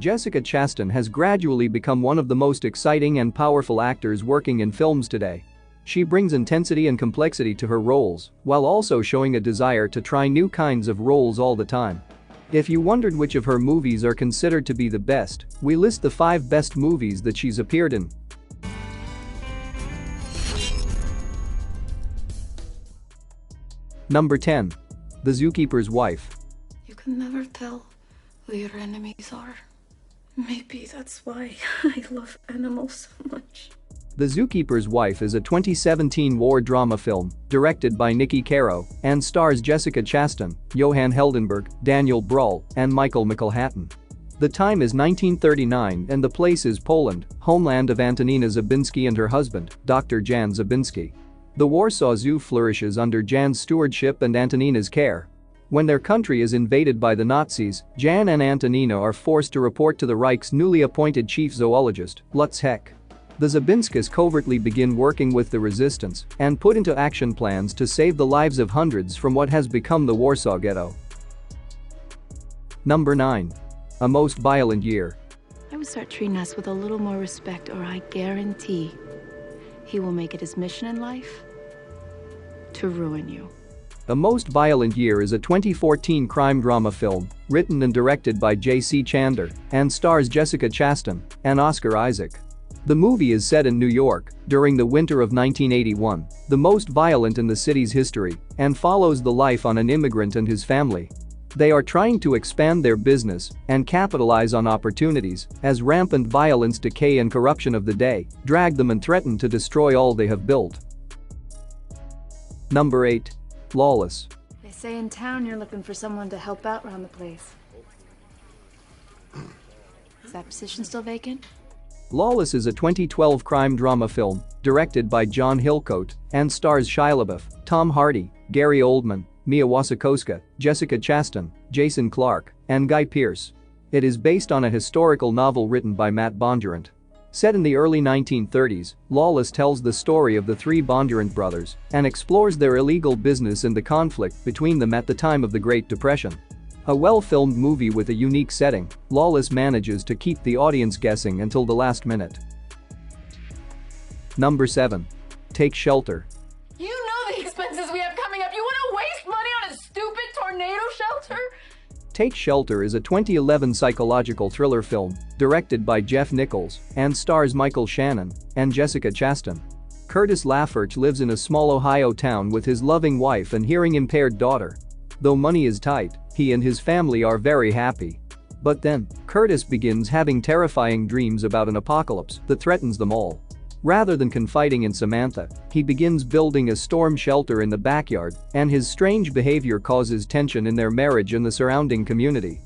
Jessica Chastain has gradually become one of the most exciting and powerful actors working in films today. She brings intensity and complexity to her roles, while also showing a desire to try new kinds of roles all the time. If you wondered which of her movies are considered to be the best, we list the 5 best movies that she's appeared in. Number 10. The Zookeeper's Wife. You can never tell who your enemies are. Maybe that's why I love animals so much. The Zookeeper's Wife is a 2017 war drama film directed by Nikki Caro and stars Jessica Chastain, Johan Heldenberg, Daniel Brawl, and Michael McElhatton. The time is 1939 and the place is Poland, homeland of Antonina Zabinski and her husband, Dr. Jan Zabinski. The Warsaw Zoo flourishes under Jan's stewardship and Antonina's care. When their country is invaded by the Nazis, Jan and Antonina are forced to report to the Reich's newly appointed chief zoologist, Lutz Heck. The Zabinskis covertly begin working with the resistance and put into action plans to save the lives of hundreds from what has become the Warsaw Ghetto. Number 9. A Most Violent Year. I would start treating us with a little more respect, or I guarantee he will make it his mission in life to ruin you. A Most Violent Year is a 2014 crime drama film written and directed by J.C. Chandler and stars Jessica Chastain and Oscar Isaac. The movie is set in New York during the winter of 1981, the most violent in the city's history, and follows the life on an immigrant and his family. They are trying to expand their business and capitalize on opportunities as rampant violence, decay, and corruption of the day drag them and threaten to destroy all they have built. Number 8. Lawless. They say in town you're looking for someone to help out around the place. Is that position still vacant? Lawless is a 2012 crime drama film directed by John Hillcoat and stars Shia LaBeouf, Tom Hardy, Gary Oldman, Mia Wasikowska, Jessica Chastain, Jason Clarke, and Guy Pearce. It is based on a historical novel written by Matt Bondurant. Set in the early 1930s, Lawless tells the story of the 3 Bondurant brothers and explores their illegal business and the conflict between them at the time of the Great Depression. A well-filmed movie with a unique setting, Lawless manages to keep the audience guessing until the last minute. Number 7. Take Shelter. You know the expenses we have coming up. You want to waste money on a stupid tornado shelter? Take Shelter is a 2011 psychological thriller film directed by Jeff Nichols and stars Michael Shannon and Jessica Chastain. Curtis Lafferty lives in a small Ohio town with his loving wife and hearing-impaired daughter. Though money is tight, he and his family are very happy. But then, Curtis begins having terrifying dreams about an apocalypse that threatens them all. Rather than confiding in Samantha, he begins building a storm shelter in the backyard, and his strange behavior causes tension in their marriage and the surrounding community.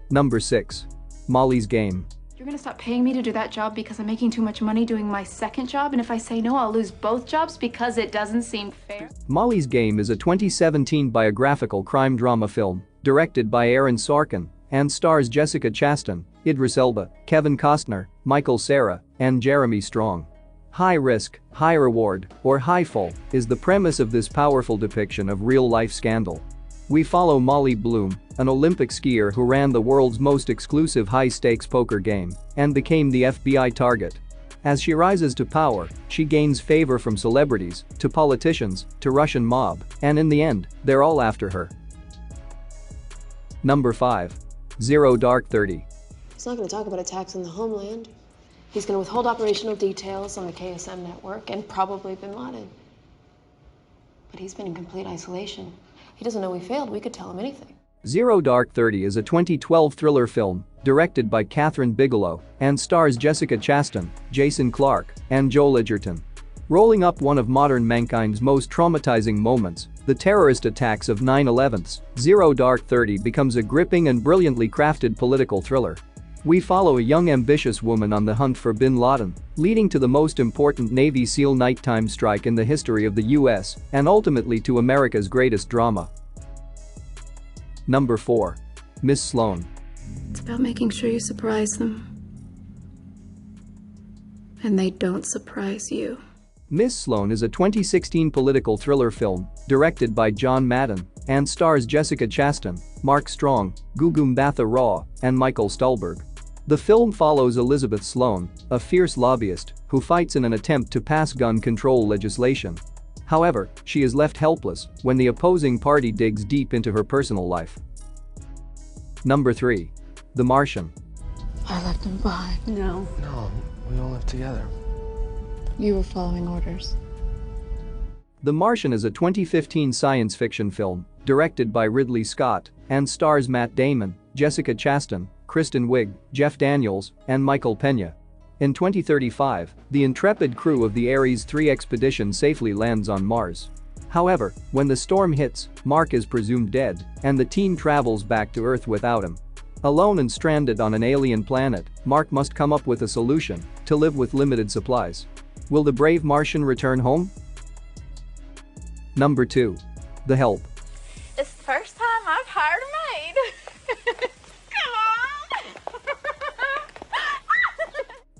Number 6. Molly's Game. You're gonna stop paying me to do that job because I'm making too much money doing my second job, and if I say no, I'll lose both jobs because it doesn't seem fair? Molly's Game is a 2017 biographical crime drama film directed by Aaron Sorkin and stars Jessica Chastain, Idris Elba, Kevin Costner, Michael Cera, and Jeremy Strong. High risk, high reward, or high fall is the premise of this powerful depiction of real-life scandal. We follow Molly Bloom, an Olympic skier who ran the world's most exclusive high-stakes poker game and became the FBI target. As she rises to power, she gains favor from celebrities, to politicians, to Russian mob, and in the end, they're all after her. Number 5. Zero Dark 30. He's not going to talk about attacks on the homeland. He's going to withhold operational details on the KSM network and probably bin Laden. But he's been in complete isolation. He doesn't know we failed. We could tell him anything. Zero Dark 30 is a 2012 thriller film directed by Catherine Bigelow and stars Jessica Chastain, Jason Clarke, and Joel Edgerton. Rolling up one of modern mankind's most traumatizing moments, the terrorist attacks of 9/11, Zero Dark 30 becomes a gripping and brilliantly crafted political thriller. We follow a young ambitious woman on the hunt for bin Laden, leading to the most important Navy SEAL nighttime strike in the history of the US and ultimately to America's greatest drama. Number 4. Miss Sloane. It's about making sure you surprise them. And they don't surprise you. Miss Sloane is a 2016 political thriller film directed by John Madden and stars Jessica Chastain, Mark Strong, Gugu Mbatha-Raw, and Michael Stuhlbarg. The film follows Elizabeth Sloane, a fierce lobbyist who fights in an attempt to pass gun control legislation. However, she is left helpless when the opposing party digs deep into her personal life. Number 3. The Martian. I left him behind. No, we don't live together. You were following orders. The Martian is a 2015 science fiction film directed by Ridley Scott and stars Matt Damon, Jessica Chastain, Kristen Wiig, Jeff Daniels, and Michael Pena. In 2035, the intrepid crew of the Ares 3 expedition safely lands on Mars. However, when the storm hits, Mark is presumed dead, and the team travels back to Earth without him. Alone and stranded on an alien planet, Mark must come up with a solution to live with limited supplies. Will the brave Martian return home? Number 2. The Help. It's the first time I've hired a maid. Come on!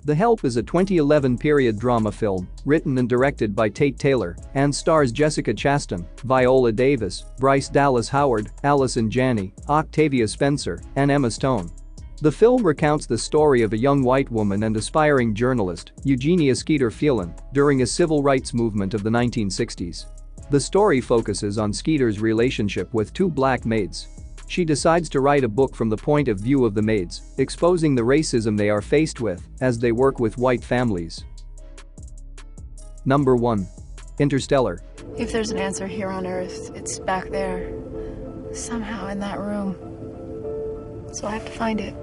The Help is a 2011 period drama film written and directed by Tate Taylor and stars Jessica Chastain, Viola Davis, Bryce Dallas Howard, Allison Janney, Octavia Spencer, and Emma Stone. The film recounts the story of a young white woman and aspiring journalist, Eugenia Skeeter Phelan, during a civil rights movement of the 1960s. The story focuses on Skeeter's relationship with two black maids. She decides to write a book from the point of view of the maids, exposing the racism they are faced with as they work with white families. Number 1. Interstellar. If there's an answer here on Earth, it's back there. Somehow in that room. So I have to find it.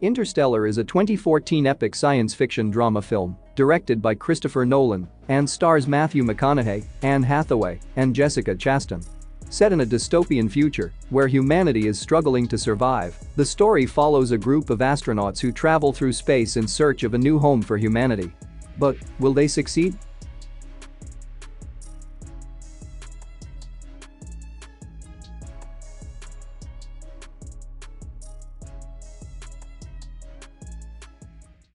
Interstellar is a 2014 epic science fiction drama film directed by Christopher Nolan and stars Matthew McConaughey, Anne Hathaway, and Jessica Chastain. Set in a dystopian future where humanity is struggling to survive, the story follows a group of astronauts who travel through space in search of a new home for humanity. But will they succeed?